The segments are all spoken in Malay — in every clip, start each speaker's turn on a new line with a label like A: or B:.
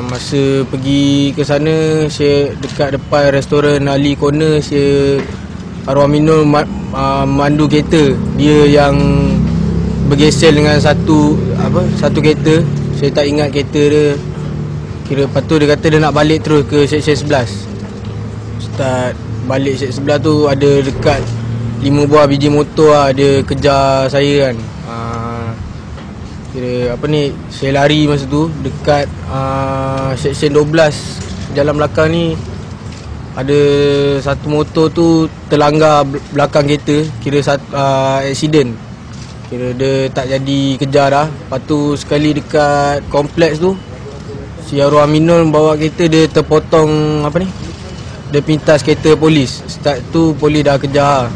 A: Masa pergi ke sana, saya dekat depan restoran Ali Corner, saya arwah minum mandu kereta. Dia yang bergesel dengan satu kereta. Saya tak ingat kereta dia. Kira lepas tu dia kata dia nak balik terus ke Seksyen 11. Start balik Seksyen 11 tu ada dekat 5 buah biji motor lah, dia kejar saya kan. Kira saya lari masa tu dekat Seksyen 12 jalan belakang ni. Ada satu motor tu terlanggar belakang kereta, kira accident. Kira dia tak jadi kejar dah. Lepas tu sekali dekat kompleks tu, si arwah Aminul bawa kereta, dia terpotong dia pintas kereta polis. Start tu polis dah kejar.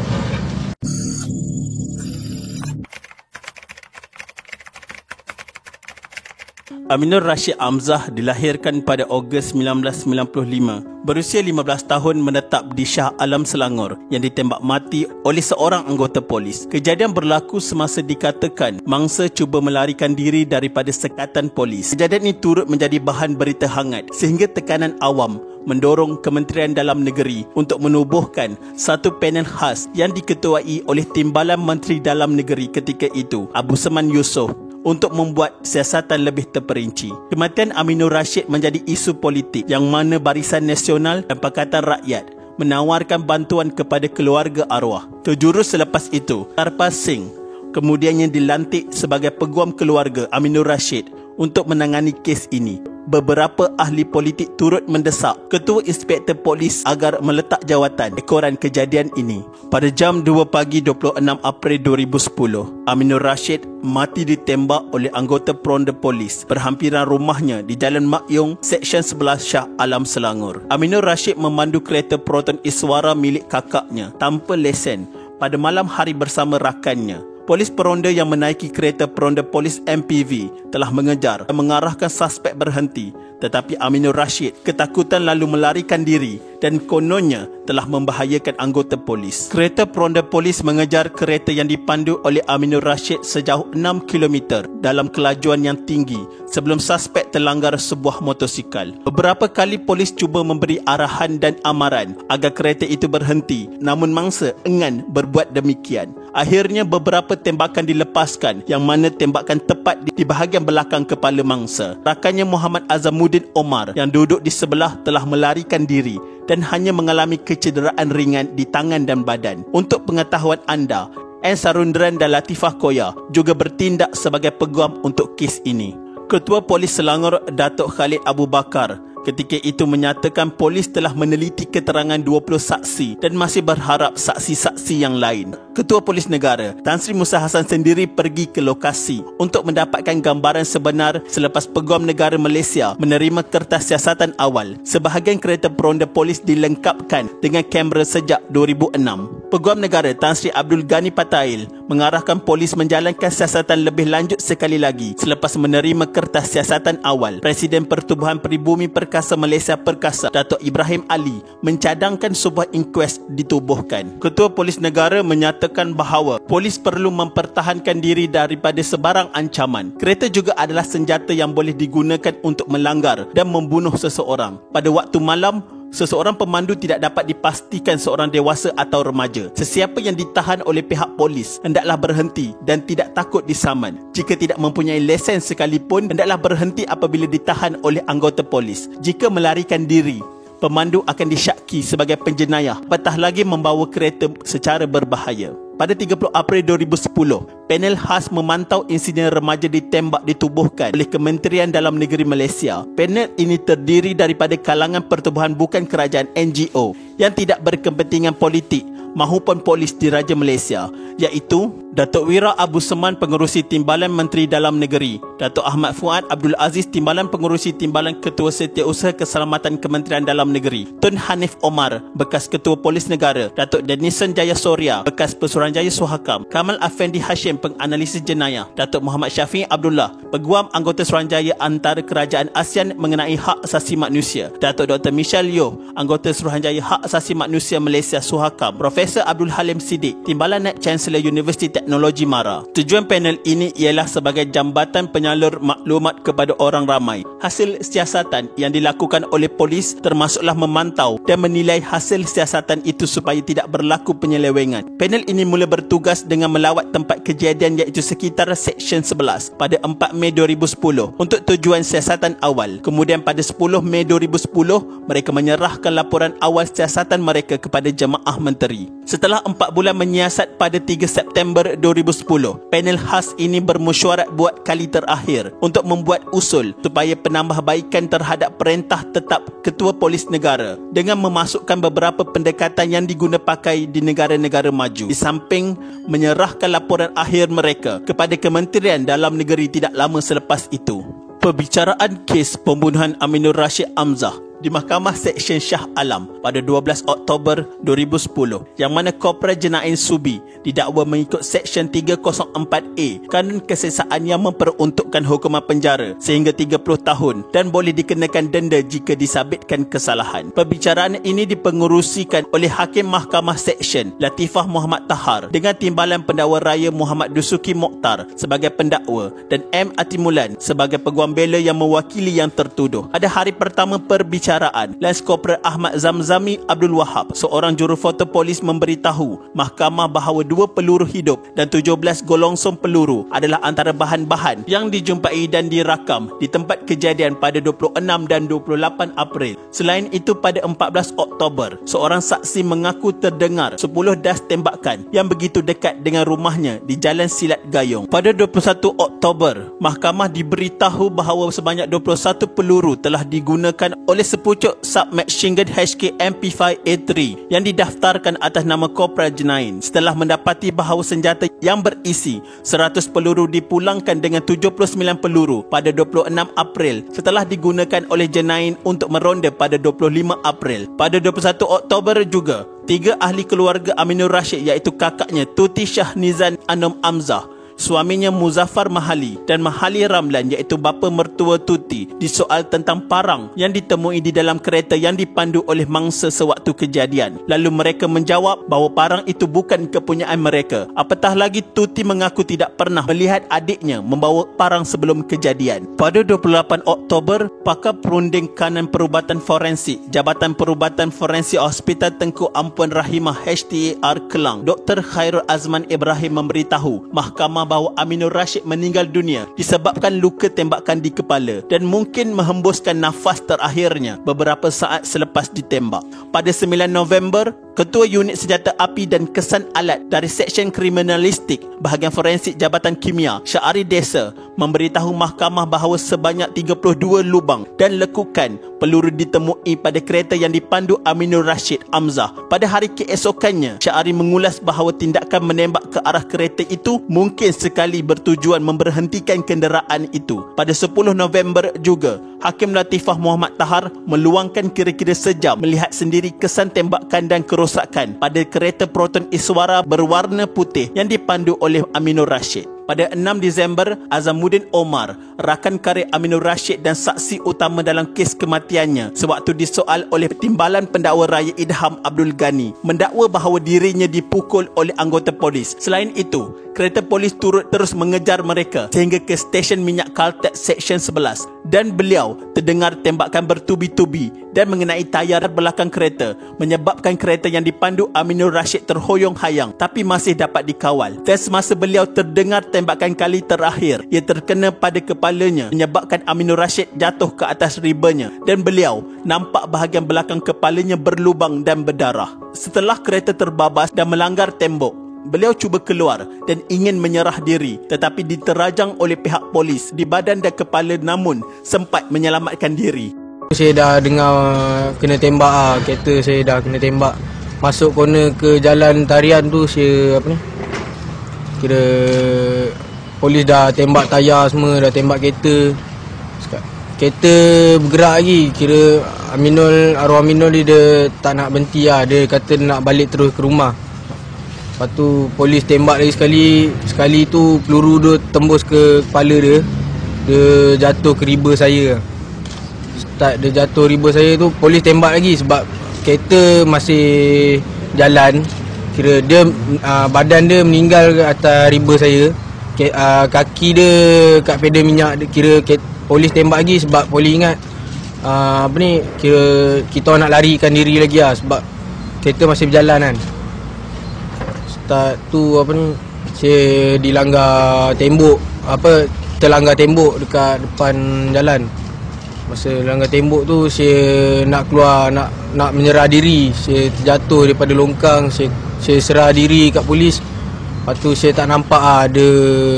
B: Aminur Rashid Hamzah dilahirkan pada Ogos 1995. Berusia 15 tahun menetap di Shah Alam, Selangor yang ditembak mati oleh seorang anggota polis. Kejadian berlaku semasa dikatakan mangsa cuba melarikan diri daripada sekatan polis. Kejadian ini turut menjadi bahan berita hangat sehingga tekanan awam mendorong Kementerian Dalam Negeri untuk menubuhkan satu panel khas yang diketuai oleh Timbalan Menteri Dalam Negeri ketika itu, Abu Seman Yusof, untuk membuat siasatan lebih terperinci. Kematian Aminur Rashid menjadi isu politik yang mana Barisan Nasional dan Pakatan Rakyat menawarkan bantuan kepada keluarga arwah. Terjurus selepas itu, Tarpal Singh kemudiannya dilantik sebagai peguam keluarga Aminur Rashid untuk menangani kes ini. Beberapa ahli politik turut mendesak Ketua Inspektor Polis agar meletak jawatan ekoran kejadian ini. Pada jam 2 pagi 26 April 2010, Aminur Rashid mati ditembak oleh anggota Peronda Polis berhampiran rumahnya di Jalan Mak Yong, Seksyen 11 Shah Alam, Selangor. Aminur Rashid memandu kereta Proton Iswara milik kakaknya tanpa lesen pada malam hari bersama rakannya. Polis peronda yang menaiki kereta Peronda Polis MPV telah mengejar dan mengarahkan suspek berhenti, tetapi Aminur Rashid ketakutan lalu melarikan diri dan kononnya telah membahayakan anggota polis. Kereta Peronda Polis mengejar kereta yang dipandu oleh Aminur Rashid sejauh 6 km dalam kelajuan yang tinggi sebelum suspek terlanggar sebuah motosikal. Beberapa kali polis cuba memberi arahan dan amaran agar kereta itu berhenti, namun mangsa enggan berbuat demikian. Akhirnya beberapa tembakan dilepaskan yang mana tembakan tepat di bahagian belakang kepala mangsa. Rakannya Muhammad Azamuddin Omar yang duduk di sebelah telah melarikan diri dan hanya mengalami kecederaan ringan di tangan dan badan. Untuk pengetahuan anda, N. Sarundran dan Latifah Koya juga bertindak sebagai peguam untuk kes ini. Ketua Polis Selangor Datuk Khalid Abu Bakar ketika itu menyatakan polis telah meneliti keterangan 20 saksi dan masih berharap saksi-saksi yang lain. Ketua Polis Negara Tan Sri Musa Hassan sendiri pergi ke lokasi untuk mendapatkan gambaran sebenar selepas Peguam Negara Malaysia menerima kertas siasatan awal. Sebahagian kereta peronda polis dilengkapkan dengan kamera sejak 2006. Peguam Negara Tan Sri Abdul Ghani Patail mengarahkan polis menjalankan siasatan lebih lanjut sekali lagi selepas menerima kertas siasatan awal. Presiden Pertubuhan Peribumi Perkasa Malaysia Perkasa Datuk Ibrahim Ali mencadangkan sebuah inkuest ditubuhkan. Ketua Polis Negara menyatakan bahawa polis perlu mempertahankan diri daripada sebarang ancaman. Kereta juga adalah senjata yang boleh digunakan untuk melanggar dan membunuh seseorang. Pada waktu malam, seseorang pemandu tidak dapat dipastikan seorang dewasa atau remaja. Sesiapa yang ditahan oleh pihak polis hendaklah berhenti dan tidak takut disaman. Jika tidak mempunyai lesen sekalipun, hendaklah berhenti apabila ditahan oleh anggota polis. Jika melarikan diri, pemandu akan disyaki sebagai penjenayah, apatah lagi membawa kereta secara berbahaya. Pada 30 April 2010, panel khas memantau insiden remaja ditembak ditubuhkan oleh Kementerian Dalam Negeri Malaysia. Panel ini terdiri daripada kalangan pertubuhan bukan kerajaan NGO yang tidak berkepentingan politik maupun polis diraja Malaysia, iaitu Datuk Wira Abu Seman, Pengerusi Timbalan Menteri Dalam Negeri, Datuk Ahmad Fuad Abdul Aziz, Timbalan Pengerusi Timbalan Ketua Setiausaha Keselamatan Kementerian Dalam Negeri, Tun Hanif Omar, bekas Ketua Polis Negara, Datuk Denison Jayasurya, bekas Pesuruh Suruhanjaya Suhakam, Kamal Afendi Hashim, penganalisis jenayah, Datuk Muhammad Syafiq Abdullah, Peguam Anggota Suruhanjaya Antara Kerajaan ASEAN mengenai Hak Asasi Manusia, Datuk Dr. Michelle Yeoh, Anggota Suruhanjaya Hak Asasi Manusia Malaysia Suhakam, Profesor Abdul Halim Siddiq, Timbalan Naib Chancellor Universiti Teknologi MARA. Tujuan panel ini ialah sebagai jambatan penyalur maklumat kepada orang ramai. Hasil siasatan yang dilakukan oleh polis termasuklah memantau dan menilai hasil siasatan itu supaya tidak berlaku penyelewengan. Panel ini mula bertugas dengan melawat tempat kejadian iaitu sekitar Seksyen 11 pada 4 Mei 2010 untuk tujuan siasatan awal. Kemudian pada 10 Mei 2010 mereka menyerahkan laporan awal siasatan mereka kepada Jemaah Menteri. Setelah 4 bulan menyiasat pada 3 September 2010, panel khas ini bermesyuarat buat kali terakhir untuk membuat usul supaya penambahbaikan terhadap perintah tetap Ketua Polis Negara dengan memasukkan beberapa pendekatan yang diguna pakai di negara-negara maju, di samping menyerahkan laporan akhir mereka kepada Kementerian Dalam Negeri tidak lama selepas itu. Perbicaraan kes pembunuhan Aminur Rashid Hamzah di Mahkamah Seksyen Shah Alam pada 12 Oktober 2010, yang mana Korporal Jenain Subi didakwa mengikut Seksyen 304A Kanun Kesesaan yang memperuntukkan hukuman penjara sehingga 30 tahun dan boleh dikenakan denda jika disabitkan kesalahan. Perbicaraan ini dipengerusikan oleh Hakim Mahkamah Seksyen Latifah Muhammad Tahar dengan Timbalan Pendakwa Raya Muhammad Dusuki Mokhtar sebagai pendakwa dan M. Atimulan sebagai peguam bela yang mewakili yang tertuduh. Pada hari pertama perbicaraan, Lance Corporal Ahmad Zamzami Abdul Wahab, seorang jurufoto polis, memberitahu mahkamah bahawa 2 peluru hidup dan 17 golongsong peluru adalah antara bahan-bahan yang dijumpai dan dirakam di tempat kejadian pada 26 dan 28 April. Selain itu, pada 14 Oktober, seorang saksi mengaku terdengar 10 das tembakan yang begitu dekat dengan rumahnya di Jalan Silat Gayung. Pada 21 Oktober, mahkamah diberitahu bahawa sebanyak 21 peluru telah digunakan oleh sepucuk submachine gun HK MP5A3 yang didaftarkan atas nama Korporal Jenain. Setelah mendapati bahawa senjata yang berisi 100 peluru dipulangkan dengan 79 peluru pada 26 April setelah digunakan oleh Jenain untuk meronda pada 25 April. Pada 21 Oktober juga, 3 ahli keluarga Aminur Rashid iaitu kakaknya Tuti Shahnizan Anum Hamzah, suaminya Muzaffar Mahali dan Mahali Ramlan iaitu bapa mertua Tuti disoal tentang parang yang ditemui di dalam kereta yang dipandu oleh mangsa sewaktu kejadian. Lalu mereka menjawab bahawa parang itu bukan kepunyaan mereka. Apatah lagi, Tuti mengaku tidak pernah melihat adiknya membawa parang sebelum kejadian. Pada 28 Oktober, pakar perunding kanan perubatan forensik Jabatan Perubatan Forensik Hospital Tengku Ampuan Rahimah HTAR Kelang, Dr. Khairul Azman Ibrahim memberitahu mahkamah bahawa Aminur Rashid meninggal dunia disebabkan luka tembakan di kepala dan mungkin menghembuskan nafas terakhirnya beberapa saat selepas ditembak. Pada 9 November, Ketua Unit Senjata Api dan Kesan Alat dari Seksyen Kriminalistik Bahagian Forensik Jabatan Kimia Syahari Desa memberitahu mahkamah bahawa sebanyak 32 lubang dan lekukan peluru ditemui pada kereta yang dipandu Aminur Rashid Hamzah. Pada hari keesokannya, Syahari mengulas bahawa tindakan menembak ke arah kereta itu mungkin sekali bertujuan memberhentikan kenderaan itu. Pada 10 November juga, Hakim Latifah Muhammad Tahar meluangkan kira-kira sejam melihat sendiri kesan tembakan dan kerosakan pada kereta Proton Iswara berwarna putih yang dipandu oleh Aminur Rashid. Pada 6 Disember, Azamuddin Omar, rakan karib Aminur Rashid dan saksi utama dalam kes kematiannya sewaktu disoal oleh Timbalan Pendakwa Raya Idham Abdul Ghani, mendakwa bahawa dirinya dipukul oleh anggota polis. Selain itu, kereta polis turut terus mengejar mereka sehingga ke stesen minyak Caltex Seksyen 11 dan beliau terdengar tembakan bertubi-tubi dan mengenai tayar belakang kereta, menyebabkan kereta yang dipandu Aminur Rashid terhoyong-hayang tapi masih dapat dikawal. Dan semasa beliau terdengar tembakan kali terakhir, ia terkena pada kepalanya menyebabkan Aminur Rashid jatuh ke atas ribanya dan beliau nampak bahagian belakang kepalanya berlubang dan berdarah. Setelah kereta terbabas dan melanggar tembok, beliau cuba keluar dan ingin menyerah diri tetapi diterajang oleh pihak polis di badan dan kepala namun sempat menyelamatkan diri.
A: Saya dah dengar kena tembak kereta saya dah kena tembak. Masuk corner ke jalan tarian tu saya kira polis dah tembak tayar semua, dah tembak kereta. Kereta bergerak lagi, kira arwah Aminul dia tak nak berhenti lah. Dia kata nak balik terus ke rumah. Lepas tu polis tembak lagi sekali. Sekali tu peluru tu tembus ke kepala dia. Dia jatuh ke riba saya. Start dia jatuh riba saya tu, polis tembak lagi sebab kereta masih jalan. Kira dia badan dia meninggal ke atas riba saya. Kaki dia kat pedal minyak. Kira polis tembak lagi sebab polis ingat kira kita nak larikan diri lagi lah sebab kereta masih berjalan kan. Start tu saya dilanggar tembok, terlanggar tembok dekat depan jalan. Masa langgar tembok tu saya nak keluar, nak menyerah diri. Saya terjatuh daripada longkang, saya serah diri kat polis. Lepas tu saya tak nampak ada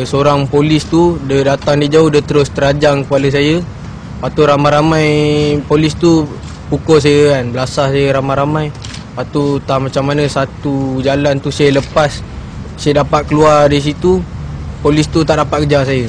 A: seorang polis tu, dia datang dari jauh, dia terus terajang kepala saya. Lepas tu ramai-ramai polis tu pukul saya kan, belasah saya ramai-ramai. Lepas tu tak macam mana satu jalan tu saya lepas, saya dapat keluar dari situ, polis tu tak dapat kejar saya.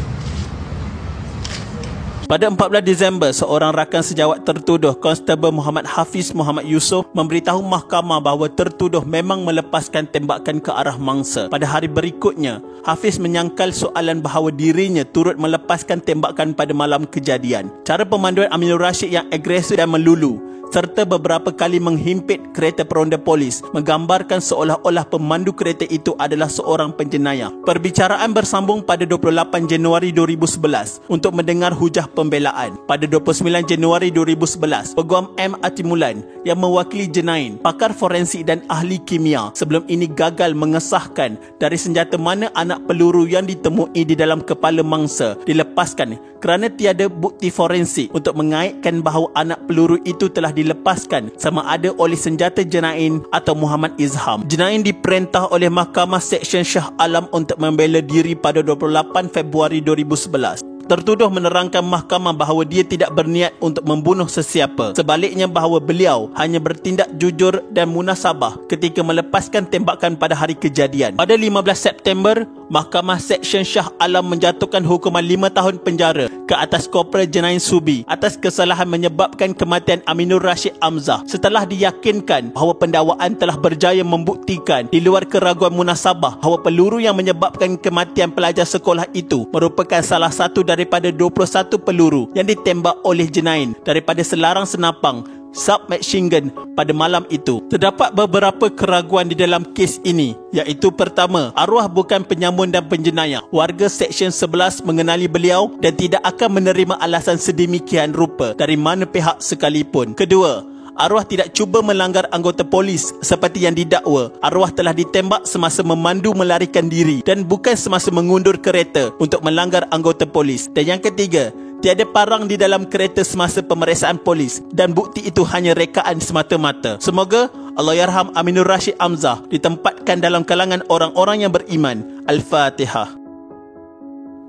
B: Pada 14 Disember, seorang rakan sejawat tertuduh, Konstebel Muhammad Hafiz Muhammad Yusof, memberitahu mahkamah bahawa tertuduh memang melepaskan tembakan ke arah mangsa. Pada hari berikutnya, Hafiz menyangkal soalan bahawa dirinya turut melepaskan tembakan pada malam kejadian. Cara pemanduan Aminur Rashid yang agresif dan melulu serta beberapa kali menghimpit kereta peronda polis menggambarkan seolah-olah pemandu kereta itu adalah seorang penjenayah. Perbicaraan bersambung pada 28 Januari 2011 untuk mendengar hujah pembelaan. Pada 29 Januari 2011, Peguam M. Atimulan yang mewakili Jenain, pakar forensik dan ahli kimia, sebelum ini gagal mengesahkan dari senjata mana anak peluru yang ditemui di dalam kepala mangsa dilepaskan kerana tiada bukti forensik untuk mengaitkan bahawa anak peluru itu telah dilepaskan sama ada oleh senjata Jenain atau Muhammad Izham. Jenain diperintah oleh Mahkamah Seksyen Shah Alam untuk membela diri pada 28 Februari 2011. Tertuduh menerangkan mahkamah bahawa dia tidak berniat untuk membunuh sesiapa. Sebaliknya bahawa beliau hanya bertindak jujur dan munasabah ketika melepaskan tembakan pada hari kejadian. Pada 15 September, Mahkamah Seksyen Shah Alam menjatuhkan hukuman 5 tahun penjara ke atas Korporal Jenain Subi atas kesalahan menyebabkan kematian Aminur Rashid Amzah setelah diyakinkan bahawa pendakwaan telah berjaya membuktikan di luar keraguan munasabah bahawa peluru yang menyebabkan kematian pelajar sekolah itu merupakan salah satu daripada 21 peluru yang ditembak oleh Jenain daripada selarang senapang submachine gun pada malam itu. Terdapat beberapa keraguan di dalam kes ini, iaitu pertama, arwah bukan penyamun dan penjenayah. Warga Seksyen 11 mengenali beliau dan tidak akan menerima alasan sedemikian rupa dari mana pihak sekalipun. Kedua, arwah tidak cuba melanggar anggota polis seperti yang didakwa. Arwah telah ditembak semasa memandu melarikan diri dan bukan semasa mengundur kereta untuk melanggar anggota polis. Dan yang ketiga, tiada parang di dalam kereta semasa pemeriksaan polis dan bukti itu hanya rekaan semata-mata. Semoga Allahyarham Aminur Rashid Amzah ditempatkan dalam kalangan orang-orang yang beriman. Al-Fatihah.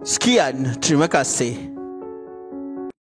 B: Sekian, terima kasih.